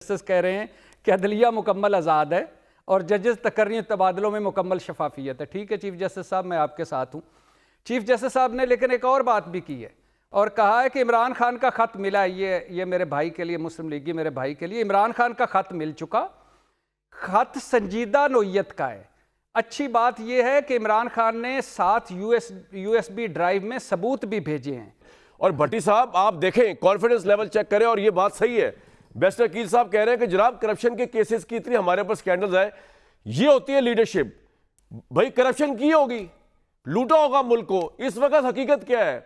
Justice کہہ رہے ہیں کہ عدلیہ مکمل آزاد ہے اور ججز تقرری تبادلوں میں مکمل شفافیت ہے۔ ٹھیک ہے چیف جسٹس صاحب، میں آپ کے ساتھ ہوں۔ چیف جسٹس صاحب نے لیکن ایک اور بات بھی کی ہے اور کہا ہے کہ عمران خان کا خط ملا، یہ میرے بھائی کے لیے، مسلم لیگی میرے بھائی کے لیے عمران خان کا خط مل چکا، خط سنجیدہ نوعیت کا ہے۔ اچھی بات یہ ہے کہ عمران خان نے ساتھ یو ایس بی ڈرائیو میں ثبوت بھی بھیجے ہیں۔ اور بھٹی صاحب آپ دیکھیں کانفیڈنس لیول چیک کریں، اور یہ بات صحیح ہے، بیسٹر کیل صاحب کہہ رہے ہیں کہ جناب کرپشن کے کیسز کی اتنی ہمارے پر سکینڈلز ہیں، یہ ہوتی ہے لیڈرشپ۔ بھائی کرپشن کی ہوگی، لوٹا ہوگا ملک کو۔ اس وقت حقیقت کیا ہے؟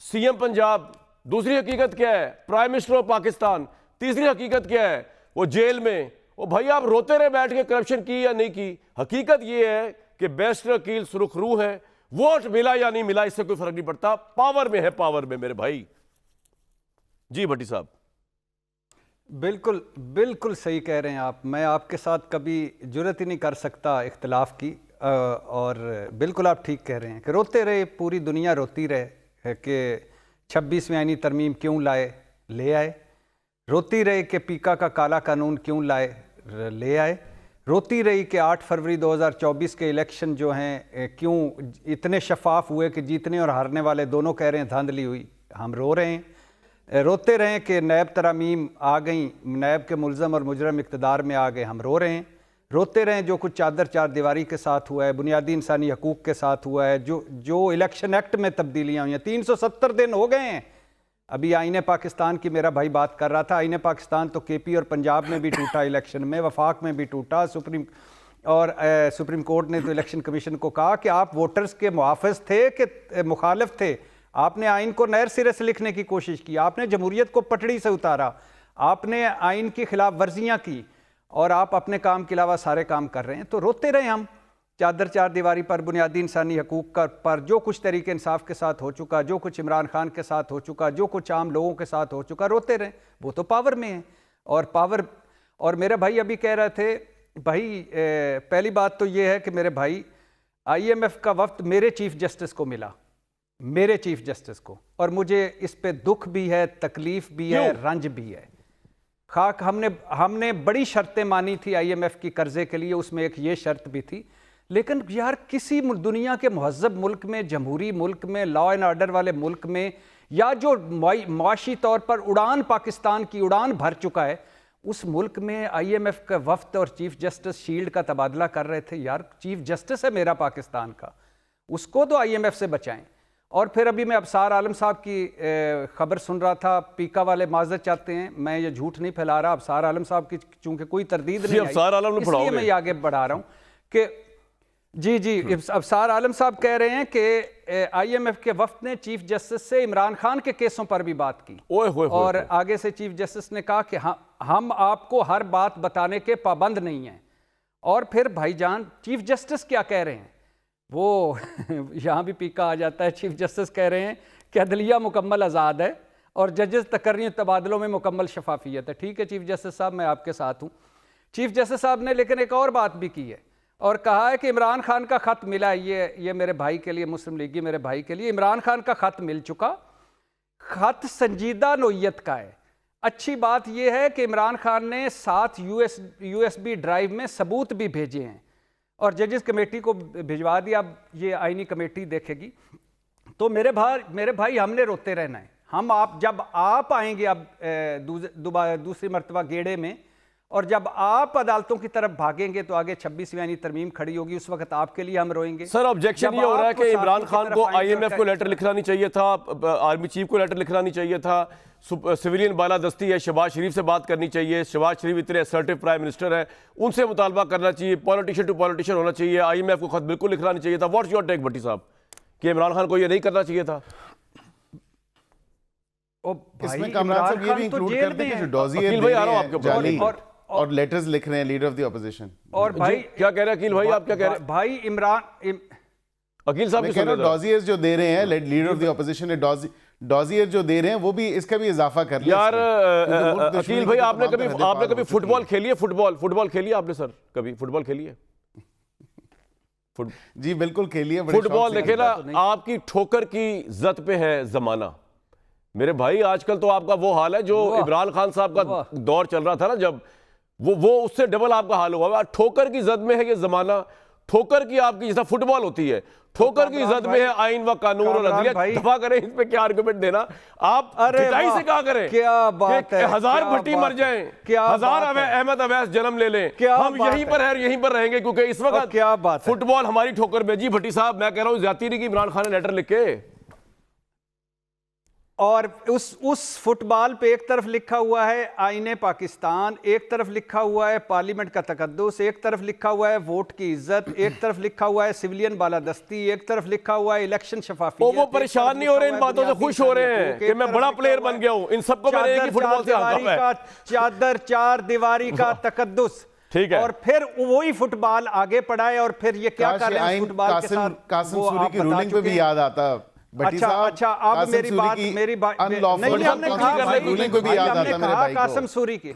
سی ایم پنجاب، دوسری حقیقت کیا ہے؟ پرائم منسٹر آف پاکستان، تیسری حقیقت کیا ہے؟ وہ جیل میں۔ وہ بھائی آپ روتے رہے بیٹھ کے کرپشن کی یا نہیں کی، حقیقت یہ ہے کہ بیسٹر کیل سرخ روح ہے، ووٹ ملا یا نہیں ملا اس سے کوئی فرق نہیں پڑتا، پاور میں ہے، پاور میں میرے بھائی۔ جی بھٹی صاحب بالکل بالکل صحیح کہہ رہے ہیں آپ، میں آپ کے ساتھ کبھی جرت ہی نہیں کر سکتا اختلاف کی، اور بالکل آپ ٹھیک کہہ رہے ہیں کہ روتے رہے، پوری دنیا روتی رہے کہ 26ویں آئینی ترمیم کیوں لے آئے، روتی رہی کہ پیکا کا کالا قانون کیوں لے آئے، روتی رہی کہ 8 فروری 2024 کے الیکشن جو ہیں کیوں اتنے شفاف ہوئے کہ جیتنے اور ہارنے والے دونوں کہہ رہے ہیں دھاندلی ہوئی، ہم رو رہے ہیں۔ روتے رہے کہ نیب ترامیم آ گئیں، نیب کے ملزم اور مجرم اقتدار میں آ گئے، ہم رو رہے ہیں۔ روتے رہے جو کچھ چادر چار دیواری کے ساتھ ہوا ہے، بنیادی انسانی حقوق کے ساتھ ہوا ہے، جو الیکشن ایکٹ میں تبدیلیاں ہوئی ہیں، 370 دن ہو گئے ہیں۔ ابھی آئین پاکستان کی میرا بھائی بات کر رہا تھا، آئین پاکستان تو کے پی اور پنجاب میں بھی ٹوٹا الیکشن میں، وفاق میں بھی ٹوٹا، سپریم کورٹ نے تو الیکشن کمیشن کو کہا کہ آپ ووٹرز کے محافظ تھے کہ مخالف تھے، آپ نے آئین کو نئے سرے سے لکھنے کی کوشش کی، آپ نے جمہوریت کو پٹڑی سے اتارا، آپ نے آئین کی خلاف ورزیاں کی، اور آپ اپنے کام کے علاوہ سارے کام کر رہے ہیں۔ تو روتے رہے ہم چادر چار دیواری پر، بنیادی انسانی حقوق پر، جو کچھ تحریک انصاف کے ساتھ ہو چکا، جو کچھ عمران خان کے ساتھ ہو چکا، جو کچھ عام لوگوں کے ساتھ ہو چکا، روتے رہے، وہ تو پاور میں ہیں۔ اور میرے بھائی ابھی کہہ رہے تھے، بھائی پہلی بات تو یہ ہے کہ میرے بھائی آئی ایم ایف کا وفد میرے چیف جسٹس کو ملا، میرے چیف جسٹس کو، اور مجھے اس پہ دکھ بھی ہے، تکلیف بھی ہے، رنج بھی ہے۔ خاک ہم نے بڑی شرطیں مانی تھی آئی ایم ایف کی قرضے کے لیے، اس میں ایک یہ شرط بھی تھی، لیکن یار کسی دنیا کے مہذب ملک میں، جمہوری ملک میں، لا اینڈ آرڈر والے ملک میں، یا جو معاشی طور پر پاکستان کی اڑان بھر چکا ہے، اس ملک میں آئی ایم ایف کا وفد اور چیف جسٹس شیلڈ کا تبادلہ کر رہے تھے۔ یار چیف جسٹس ہے میرا پاکستان کا، اس کو تو آئی ایم ایف سے بچائیں۔ اور پھر ابھی میں ابصار عالم صاحب کی خبر سن رہا تھا، پیکا والے معذرت چاہتے ہیں، میں یہ جھوٹ نہیں پھیلا رہا، ابصار عالم صاحب کی چونکہ کوئی تردید نہیں آئی، اس لیے میں یہ آگے بڑھا رہا ہوں کہ جی ابصار عالم صاحب کہہ رہے ہیں کہ آئی ایم ایف کے وفد نے چیف جسٹس سے عمران خان کے کیسوں پر بھی بات کی، اور آگے سے چیف جسٹس نے کہا کہ ہم آپ کو ہر بات بتانے کے پابند نہیں ہیں۔ اور پھر بھائی جان چیف جسٹس کیا کہہ رہے ہیں؟ وہ یہاں بھی پیکا آ جاتا ہے، چیف جسٹس کہہ رہے ہیں کہ عدلیہ مکمل آزاد ہے اور ججز تقرری تبادلوں میں مکمل شفافیت ہے۔ ٹھیک ہے چیف جسٹس صاحب، میں آپ کے ساتھ ہوں۔ چیف جسٹس صاحب نے لیکن ایک اور بات بھی کی ہے اور کہا ہے کہ عمران خان کا خط ملا، یہ میرے بھائی کے لیے، مسلم لیگی میرے بھائی کے لیے عمران خان کا خط مل چکا، خط سنجیدہ نوعیت کا ہے۔ اچھی بات یہ ہے کہ عمران خان نے ساتھ یو ایس بی ڈرائیو میں ثبوت بھی بھیجے ہیں اور ججز کمیٹی کو بھجوا دیا، اب یہ آئینی کمیٹی دیکھے گی۔ تو میرے بھائی ہم نے روتے رہنا ہے، جب آپ آئیں گے اب دوسری مرتبہ گیڑے میں، اور جب آپ عدالتوں کی طرف بھاگیں گے تو آگے 26ویں آئینی ترمیم کھڑی ہوگی، اس وقت آپ کے لیے ہم روئیں گے۔ سر آبجیکشن یہ ہو رہا ہے کہ عمران خان کو آئی ایم ایف کو لیٹر لکھنا نہیں چاہیے تھا، آرمی چیف کو لیٹر لکھنا نہیں چاہیے تھا، سویلین بالادستی ہے، شہباز شریف سے بات کرنی چاہیے، شہباز شریف اتنے اسرٹیو پرائم منسٹر ہے، ان سے مطالبہ کرنا چاہیے، پولیٹیشین ٹو پولیٹیشین ہونا چاہیے، آئی ایم ایف کو خط بالکل لکھنا نہیں چاہیے تھا۔ واٹس یور ٹیک بھٹی صاحب کہ عمران خان کو یہ نہیں کرنا چاہیے تھا؟ اس میں کامران صاحب یہ بھی انکلوڈ کرتے ہیں کہ جو ڈوزیئر دے رہے ہیں جعلی اور لیٹرز لکھ رہے ہیں لیڈر آف دی اپوزیشن۔ اور بھائی کیا کہہ رہے ہیں عقیل بھائی، آپ کیا کہہ رہے ہیں؟ بھائی عقیل صاحب میں کہہ رہا ہوں ڈوزیئرز جو دے رہے ہیں لیڈر آف دی اپوزیشن نے ڈوزیئر جو دے رہے ہیں وہ بھی اس کا بھی اضافہ کر لیں۔ یار عقیل بھائی آپ نے کبھی فٹ بال کھیلی ہے؟ فٹ بال کھیلی ہے آپ نے؟ سر کبھی فٹ بال کھیلی ہے؟ جی بالکل کھیلی ہے۔ فٹ بال دیکھیں نا، آپ کی ٹھوکر کی زد پہ ہے زمانہ، میرے بھائی آج کل تو آپ کا وہ حال ہے جو عمران خان صاحب کا دور چل رہا تھا نا، جب وہ اس سے ڈبل آپ کا حال ہوا. ٹھوکر کی زد میں ہے یہ زمانہ، ٹھوکر کی آپ کی جیسا فٹ بال ہوتی ہے، ٹھوکر کی زد میں ہے آئین و قانون اور عدلیہ. دفاع کریں اس پہ کیا آرگومنٹ دینا آپ، پٹائی سے کہا کریں. کیا بات ہے، 1000 بھٹی مر جائیں، 1000 احمد اویس جنم لے لیں، ہم یہیں پر ہیں یہیں پر رہیں گے، کیونکہ اس وقت فٹ بال ہماری ٹھوکر میں. جی بھٹی صاحب میں کہہ رہا ہوں زیادتی نہیں کی عمران خان نے لیٹر لکھ کے، اور اس فٹ بال پہ ایک طرف لکھا ہوا ہے آئین پاکستان، ایک طرف لکھا ہوا ہے پارلیمنٹ کا تقدس، ایک طرف لکھا ہوا ہے ووٹ کی عزت، ایک طرف لکھا ہوا ہے سویلین بالادستی، ایک طرف لکھا ہوا ہے الیکشن شفافیت. وہ پریشان نہیں ہو رہے ان باتوں سے، خوش ہو رہے ہیں کہ میں بڑا پلیئر بن گیا ہوں. ان سب کو میں نے ایک ہی فٹ بال سے آگا ہے، چادر چار دیواری کا تقدس. ٹھیک ہے، اور پھر وہی فٹ بال آگے پڑھائے، اور پھر یہ کیا کر رہے ہیں فٹ بال کے ساتھ. قاسم سوری کی رولنگ پہ بھی یاد آتا. اچھا اب میری بات نہیں، ہم نے کہا قاسم سوری کی،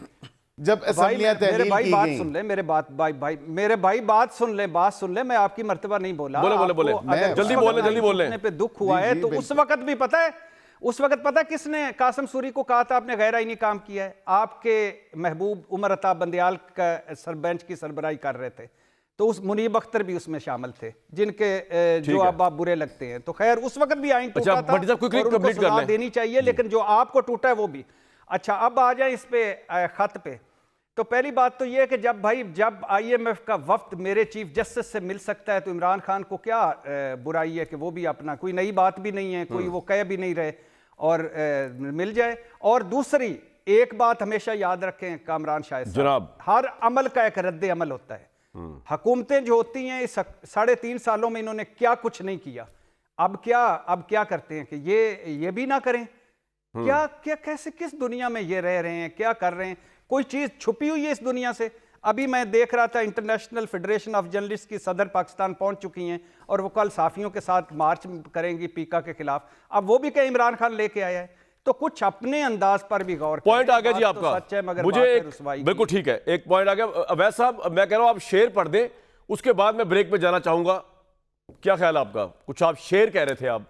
جب اسمبلیاں تحلیل کی گئیں. سن لیں میرے بھائی بات سن لیں. میں آپ کی مرتبہ نہیں بولا. بولے جلدی بولیں. پہ دکھ ہوا ہے تو اس وقت بھی پتہ ہے، اس وقت پتہ کس نے قاسم سوری کو کہا تھا آپ نے غیر آئینی کام کیا ہے؟ آپ کے محبوب عمر عطا بندیال کا بینچ کی سربراہی کر رہے تھے، تو اس منیب اختر بھی اس میں شامل تھے، جن کے جو آپ برے لگتے ہیں. تو خیر اس وقت بھی آئین ٹوٹا تھا اور ان کو سزا دینی چاہیے، لیکن جو آپ کو ٹوٹا ہے وہ بھی. اچھا اب آ جائیں اس پہ خط پہ. تو پہلی بات تو یہ ہے کہ جب آئی ایم ایف کا وفد میرے چیف جسٹس سے مل سکتا ہے تو عمران خان کو کیا برائی ہے کہ وہ بھی اپنا، کوئی نئی بات بھی نہیں ہے، کوئی وہ کہہ بھی نہیں رہے اور مل جائے. اور دوسری ایک بات ہمیشہ یاد رکھیں کامران شاہد صاحب، ہر عمل کا ایک رد عمل ہوتا ہے. حکومتیں جو ہوتی ہیں اس 3.5 سالوں میں انہوں نے کیا کچھ نہیں کیا، اب کیا کرتے ہیں کہ یہ بھی نہ کریں؟ کیا کیسے کس دنیا میں یہ رہ رہے ہیں، کیا کر رہے ہیں؟ کوئی چیز چھپی ہوئی ہے اس دنیا سے؟ ابھی میں دیکھ رہا تھا انٹرنیشنل فیڈریشن آف جرنلسٹ کی صدر پاکستان پہنچ چکی ہیں اور وہ کل صحافیوں کے ساتھ مارچ کریں گی پیکا کے خلاف. اب وہ بھی کہ عمران خان لے کے آیا ہے، تو کچھ اپنے انداز پر بھی غور کریں. پوائنٹ آگیا جی آپ کا، مجھے بالکل ٹھیک ہے، ایک پوائنٹ آگیا. اویس صاحب میں کہہ رہا ہوں آپ شعر پڑھ دیں، اس کے بعد میں بریک پہ جانا چاہوں گا. کیا خیال آپ کا؟ کچھ آپ شعر کہہ رہے تھے آپ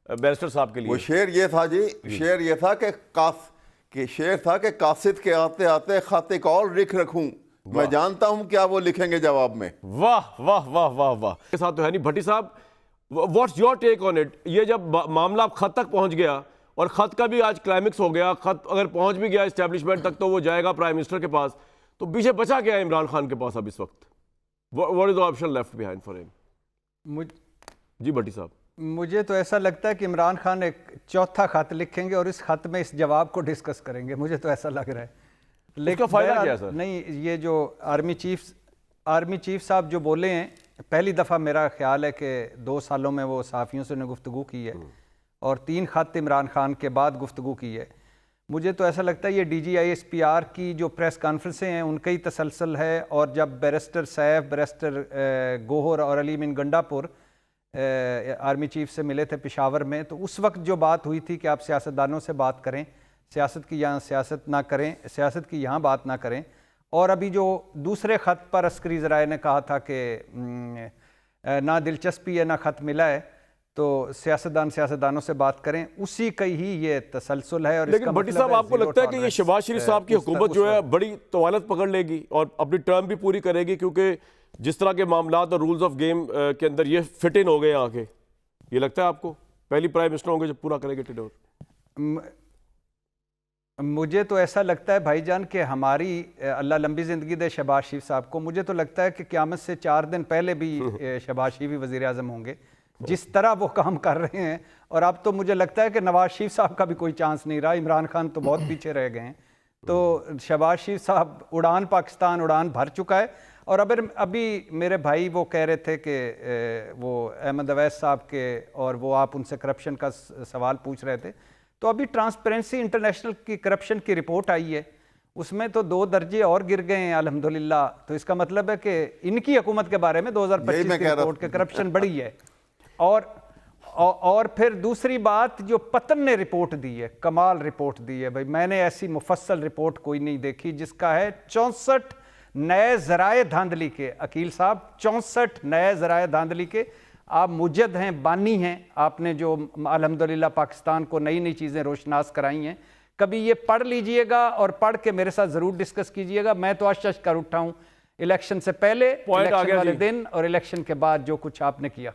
بیرسٹر صاحب کے لیے. وہ شعر یہ تھا جی، شعر یہ تھا کہ قاصد کے آتے آتے خط ایک اور لکھ رکھوں، میں جانتا ہوں کیا وہ لکھیں گے جواب میں. واہ واہ واہ واہ واہ. کے ساتھ تو ہے نہیں. بھٹی صاحب what's your take on it? یہ جب معاملہ خط تک پہنچ گیا اور خط کا بھی آج کلائمیکس ہو گیا، خط اگر پہنچ بھی گیا اسٹیبلشمنٹ تک تو وہ جائے گا پرائم منسٹر کے پاس، تو پیچھے بچا کیا ہے عمران خان کے پاس اب اس وقت؟ What is the option left behind for ہم؟ جی بھٹی صاحب مجھے تو ایسا لگتا ہے کہ عمران خان ایک چوتھا خط لکھیں گے اور اس خط میں اس جواب کو ڈسکس کریں گے، مجھے تو ایسا لگ رہا ہے. لیکن فائدہ کیا ہے سر؟ نہیں، یہ جو آرمی چیف صاحب جو بولے ہیں، پہلی دفعہ میرا خیال ہے کہ 2 سالوں میں وہ صحافیوں سے گفتگو کی ہے اور 3 خط عمران خان کے بعد گفتگو کی ہے. مجھے تو ایسا لگتا ہے یہ DGISPR کی جو پریس کانفرنسیں ہیں ان کا ہی تسلسل ہے. اور جب بیرسٹر سیف، بیرسٹر گوہر اور علیم ان گنڈا پور آرمی چیف سے ملے تھے پشاور میں، تو اس وقت جو بات ہوئی تھی کہ آپ سیاستدانوں سے بات کریں، سیاست کی یہاں سیاست نہ کریں، سیاست کی یہاں بات نہ کریں. اور ابھی جو دوسرے خط پر عسکری ذرائع نے کہا تھا کہ نہ دلچسپی ہے نہ خط ملا ہے، تو سیاستدانوں سے بات کریں، اسی کا ہی یہ تسلسل ہے. اور لیکن بھٹی صاحب آپ کو لگتا ہے کہ یہ شہباز شریف صاحب کی حکومت جو ہے بڑی طوالت پکڑ لے گی اور اپنی ٹرم بھی پوری کرے گی، کیونکہ جس طرح کے معاملات اور رولز آف گیم کے اندر یہ فٹ ان ہو گئے آ کے؟ یہ لگتا ہے آپ کو پہلی پرائم منسٹر ہوں گے جب پورا کرے گے ٹینیور؟ مجھے تو ایسا لگتا ہے بھائی جان کہ ہماری اللہ لمبی زندگی دے شہباز شریف صاحب کو. مجھے تو لگتا ہے کہ قیامت سے 4 دن پہلے بھی شہباز شریف وزیر اعظم ہوں گے جس طرح وہ کام کر رہے ہیں. اور اب تو مجھے لگتا ہے کہ نواز شریف صاحب کا بھی کوئی چانس نہیں رہا، عمران خان تو بہت پیچھے رہ گئے ہیں. تو شہباز شریف صاحب اڑان پاکستان اڑان بھر چکا ہے. اور ابھی میرے بھائی وہ کہہ رہے تھے کہ وہ احمد اویس صاحب کے، اور وہ آپ ان سے کرپشن کا سوال پوچھ رہے تھے، تو ابھی ٹرانسپیرنسی انٹرنیشنل کی کرپشن کی رپورٹ آئی ہے، اس میں تو 2 درجے اور گر گئے ہیں الحمدللہ. تو اس کا مطلب ہے کہ ان کی حکومت کے بارے میں 2025 کی رپورٹ کے کرپشن بڑی ہے. اور پھر دوسری بات جو پتن نے رپورٹ دی ہے، کمال رپورٹ دی ہے بھائی، میں نے ایسی مفصل رپورٹ کوئی نہیں دیکھی، جس کا ہے 64 نئے ذرائع دھاندلی کے. عقیل صاحب 64 نئے ذرائع دھاندلی کے. آپ مجد ہیں، بانی ہیں، آپ نے جو الحمدللہ پاکستان کو نئی نئی چیزیں روشناس کرائی ہیں. کبھی یہ پڑھ لیجئے گا اور پڑھ کے میرے ساتھ ضرور ڈسکس کیجئے گا. میں تو اشش کر اٹھا ہوں الیکشن سے پہلے، الیکشن والے دن اور الیکشن کے بعد جو کچھ آپ نے کیا.